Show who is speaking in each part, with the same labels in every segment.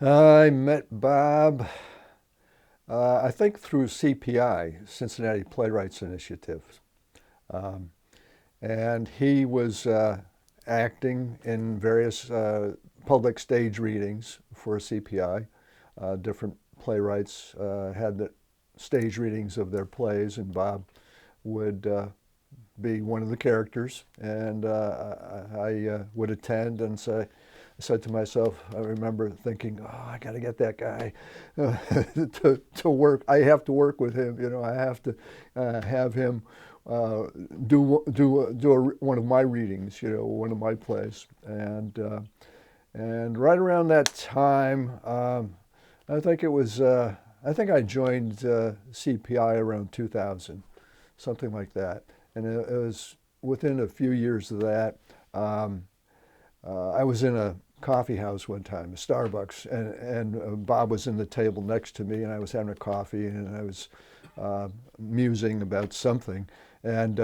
Speaker 1: I met Bob, I think through CPI, Cincinnati Playwrights Initiative. Um, and he was acting in various public stage readings for CPI. Different playwrights had the stage readings of their plays, and Bob would be one of the characters. And I would attend and say, I said to myself, I remember thinking, oh, I got to get that guy to work. I have to work with him. I have to have him uh, one of my readings, one of my plays. And right around that time, I think it was, I think I joined CPI around 2000, something like that. And it was within a few years of that. Um, I was in a coffee house one time, a Starbucks, and Bob was in the table next to me, and I was having a coffee, and I was musing about something, and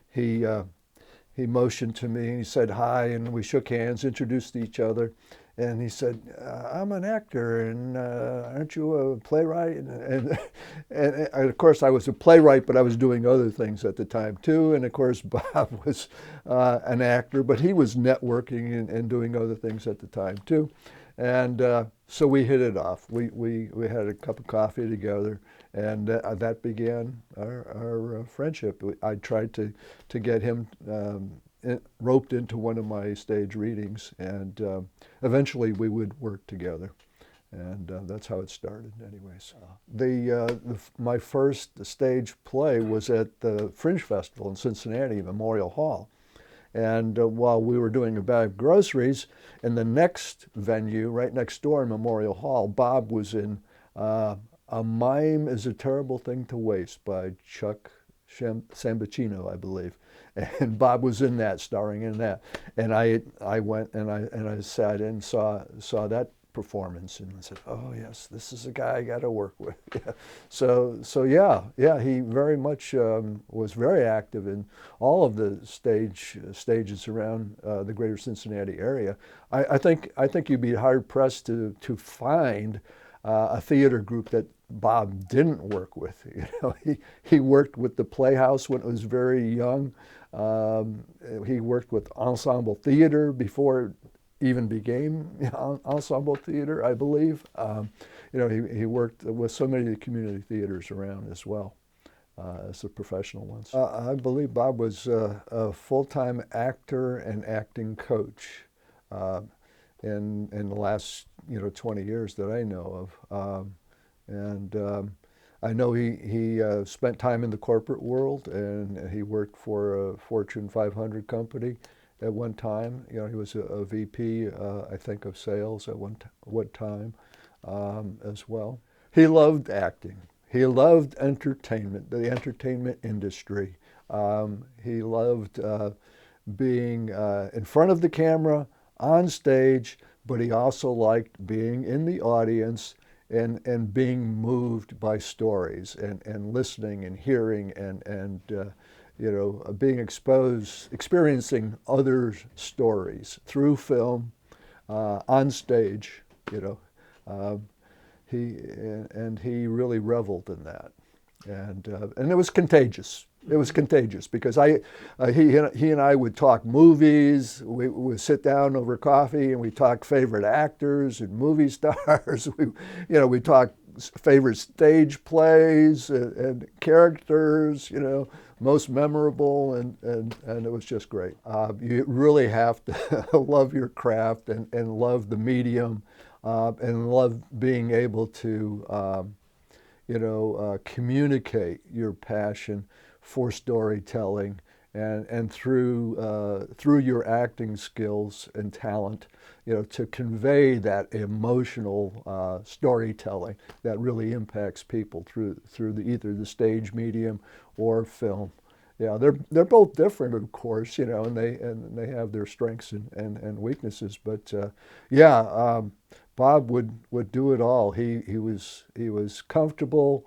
Speaker 1: he uh, he motioned to me, and he said hi, and we shook hands, introduced each other, and he said, "I'm an actor, and aren't you a playwright?" And of course, I was a playwright, but I was doing other things at the time too. And of course, Bob was an actor, but he was networking and doing other things at the time too. And so we hit it off. We had a cup of coffee together, and that began our friendship. I tried to get him roped into one of my stage readings, and eventually we would work together. And that's how it started, anyways. My first stage play was at the Fringe Festival in Cincinnati, Memorial Hall. And while we were doing a bag of groceries, in the next venue, right next door in Memorial Hall, Bob was in A Mime is a Terrible Thing to Waste by Chuck Sambacino, I believe. And Bob was in that, starring in that. And I went and I sat in and saw that performance, and I said, "Oh yes, this is a guy I got to work with." Yeah. So yeah, he very much was very active in all of the stages around the greater Cincinnati area. I think you'd be hard pressed to find a theater group that Bob didn't work with. He worked with the Playhouse when it was very young. Um, he worked with ensemble theater before it even became ensemble theater, I believe. He worked with so many community theaters around as well as the professional ones. I believe Bob was a full-time actor and acting coach uh, in the last 20 years that I know of. And I know he spent time in the corporate world, and he worked for a Fortune 500 company at one time. He was a VP, I think, of sales at one time as well. He loved acting. He loved entertainment, the entertainment industry. He loved being in front of the camera, on stage, but he also liked being in the audience and being moved by stories and listening and hearing and being exposed, experiencing other stories through film, on stage. You know, Um he really reveled in that, and it was contagious. It was contagious because he and I would talk movies. We would sit down over coffee and we talk favorite actors and movie stars. We talk favorite stage plays and characters. Most memorable, and it was just great. You really have to love your craft and love the medium, and love being able to communicate your passion for storytelling, and through your acting skills and talent, to convey that emotional storytelling that really impacts people through either the stage medium or film. Yeah, they're both different, of course, and they have their strengths and weaknesses. But yeah, Bob would do it all. He was comfortable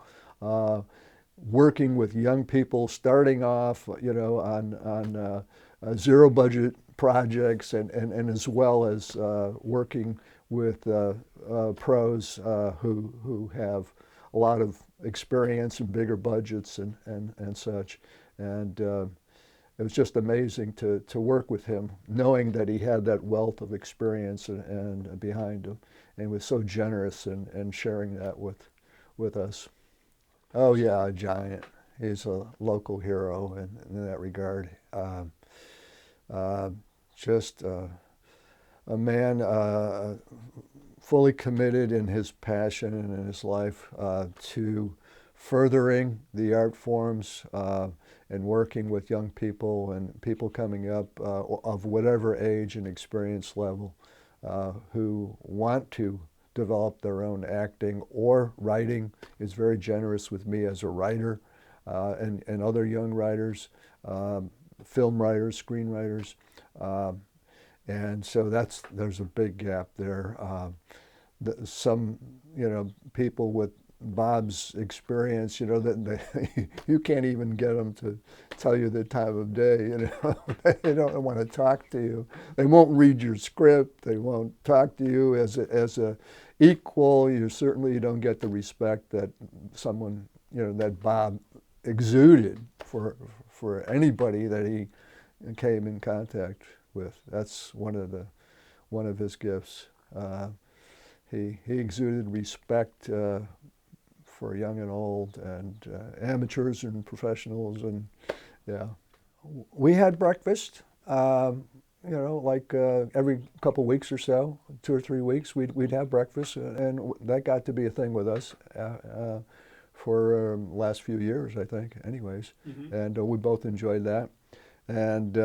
Speaker 1: working with young people, starting off, on zero budget projects, and as well as working with pros who have a lot of experience and bigger budgets and such. And it was just amazing to work with him, knowing that he had that wealth of experience and behind him, and was so generous in sharing that with us. Oh yeah, a giant. He's a local hero in that regard. Just a man fully committed in his passion and in his life to furthering the art forms and working with young people and people coming up of whatever age and experience level who want to develop their own acting or writing. Is very generous with me as a writer and other young writers, film writers, screenwriters. And so there's a big gap there. Some, people with Bob's experience, that you can't even get them to tell you the time of day. They don't want to talk to you. They won't read your script. They won't talk to you as a equal. You certainly don't get the respect that someone, that Bob exuded for anybody that he came in contact with. That's one of his gifts. He exuded respect for young and old, and amateurs and professionals, and yeah. We had breakfast, like every couple weeks or so, 2 or 3 weeks, we'd have breakfast, and that got to be a thing with us for last few years, I think, anyways. Mm-hmm. And we both enjoyed that. And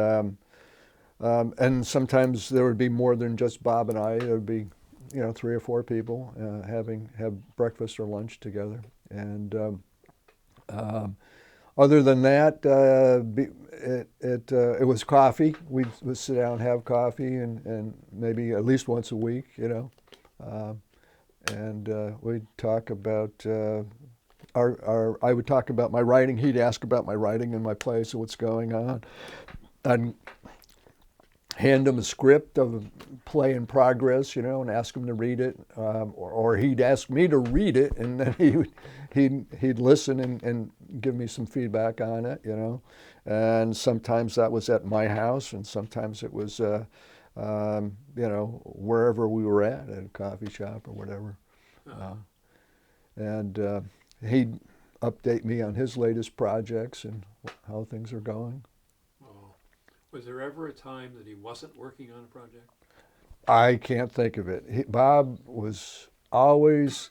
Speaker 1: sometimes there would be more than just Bob and I. There would be, 3 or 4 people have breakfast or lunch together. And other than that, it was coffee. We'd sit down and have coffee, and maybe at least once a week, and we'd talk about I would talk about my writing. He'd ask about my writing and my plays and what's going on. I'd hand him a script of a play in progress, and ask him to read it, or he'd ask me to read it, and then he'd listen and give me some feedback on it, And sometimes that was at my house, and sometimes it was, wherever we were at a coffee shop or whatever. And he'd update me on his latest projects and how things are going.
Speaker 2: Was there ever a time that he wasn't working on a project?
Speaker 1: I can't think of it. Bob was always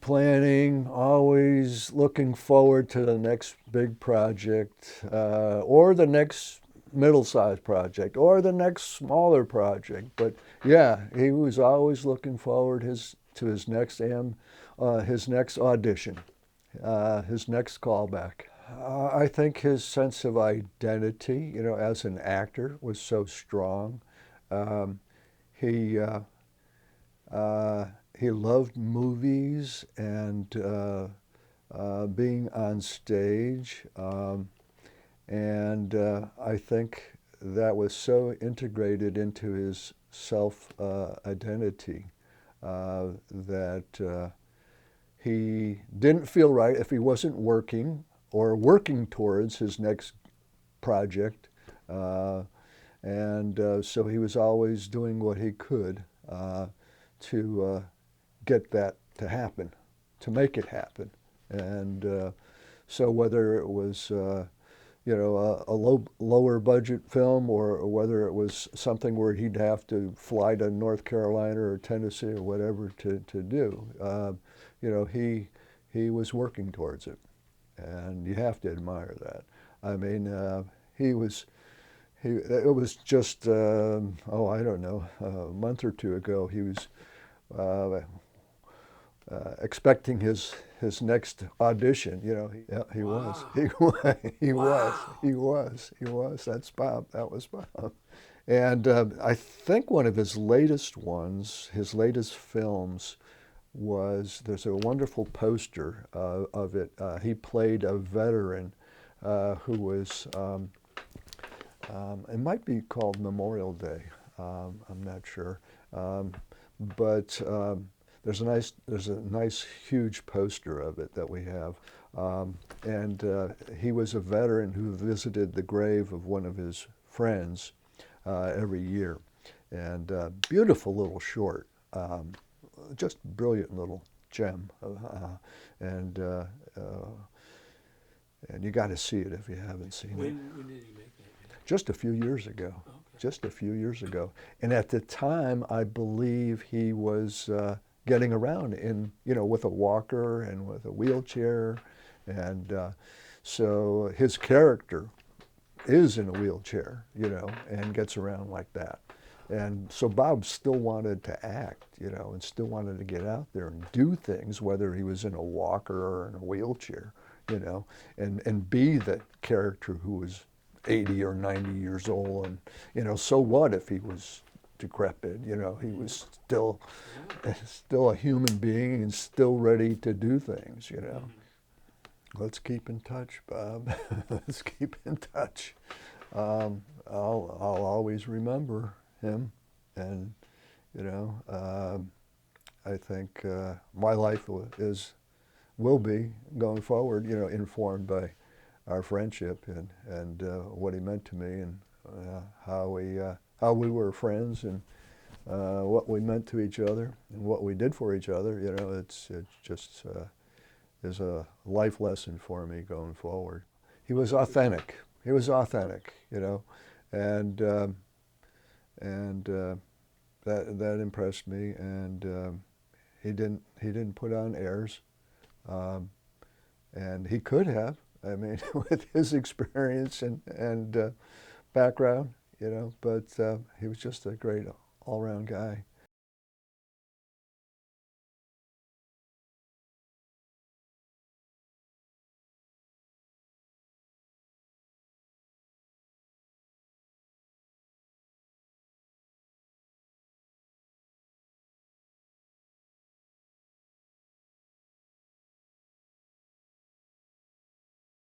Speaker 1: planning, always looking forward to the next big project, or the next middle-sized project, or the next smaller project. But yeah, he was always looking forward to his next audition, his next callback. I think his sense of identity, as an actor, was so strong. He loved movies and being on stage, and I think that was so integrated into his self-identity that he didn't feel right if he wasn't working or working towards his next project. And so he was always doing what he could to get that to happen, to make it happen. And so whether it was a lower budget film or whether it was something where he'd have to fly to North Carolina or Tennessee or whatever to do, he was working towards it. And you have to admire that. I mean, it was just, I don't know, a month or two ago, he was expecting his next audition. He was. That's Bob. That was Bob. And I think one of his latest films, there's a wonderful poster of it. He played a veteran who was, it might be called Memorial Day. I'm not sure. But there's a nice huge poster of it that we have. And he was a veteran who visited the grave of one of his friends every year. And beautiful little short, just brilliant little gem. And uh, and you got to see it if you haven't seen it.
Speaker 2: When did he make that?
Speaker 1: Just a few years ago.
Speaker 2: Okay.
Speaker 1: Just a few years ago. And at the time, I believe he was getting around with a walker and with a wheelchair. And so his character is in a wheelchair, and gets around like that. And so Bob still wanted to act, and still wanted to get out there and do things, whether he was in a walker or in a wheelchair, and be the character who was 80 or 90 years old. And, so what if he was decrepit? He was still a human being and still ready to do things, Let's keep in touch, Bob. Let's keep in touch. I'll always remember him, and I think my life will be going forward, informed by our friendship and what he meant to me, and how we were friends, and what we meant to each other and what we did for each other. It's just is a life lesson for me going forward. He was authentic. And that impressed me. And he didn't put on airs, and he could have. I mean, with his experience and background, But he was just a great all-around guy.